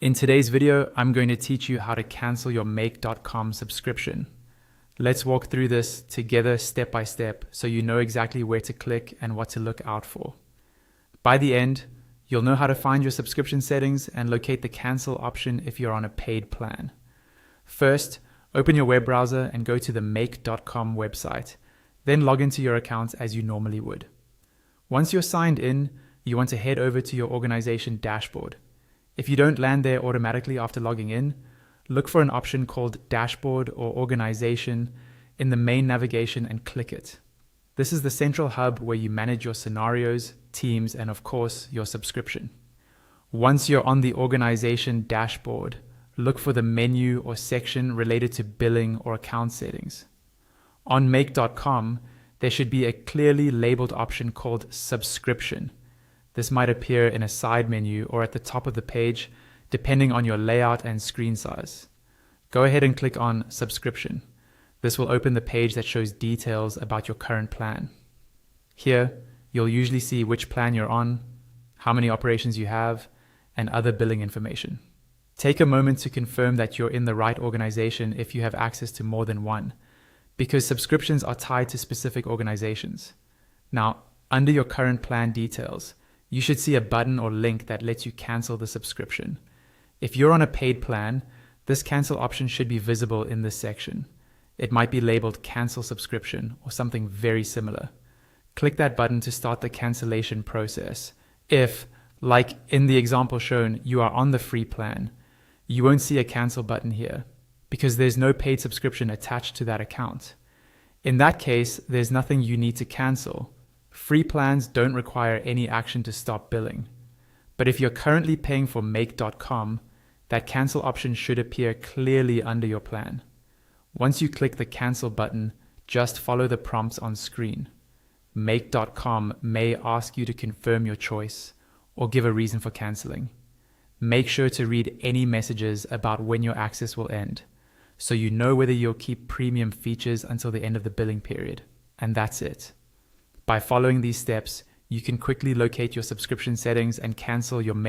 In today's video, I'm going to teach you how to cancel your make.com subscription. Let's walk through this together step by step so you know exactly where to click and what to look out for. By the end, you'll know how to find your subscription settings and locate the cancel option if you're on a paid plan. First, open your web browser and go to the make.com website, then log into your account as you normally would. Once you're signed in, you want to head over to your organization dashboard. If you don't land there automatically after logging in, look for an option called Dashboard or Organization in the main navigation and click it. This is the central hub where you manage your scenarios, teams, and of course, your subscription. Once you're on the organization dashboard, look for the menu or section related to billing or account settings. On make.com, there should be a clearly labeled option called Subscription. This might appear in a side menu or at the top of the page, depending on your layout and screen size. Go ahead and click on Subscription. This will open the page that shows details about your current plan. Here, you'll usually see which plan you're on, how many operations you have, and other billing information. Take a moment to confirm that you're in the right organization if you have access to more than one, because subscriptions are tied to specific organizations. Now, under your current plan details, you should see a button or link that lets you cancel the subscription. If you're on a paid plan, this cancel option should be visible in this section. It might be labeled Cancel Subscription or something very similar. Click that button to start the cancellation process. If, like in the example shown, you are on the free plan, you won't see a cancel button here because there's no paid subscription attached to that account. In that case, there's nothing you need to cancel. Free plans don't require any action to stop billing. But if you're currently paying for make.com, that cancel option should appear clearly under your plan. Once you click the cancel button, just follow the prompts on screen. Make.com may ask you to confirm your choice or give a reason for canceling. Make sure to read any messages about when your access will end, so you know whether you'll keep premium features until the end of the billing period. And that's it. By following these steps, you can quickly locate your subscription settings and cancel your make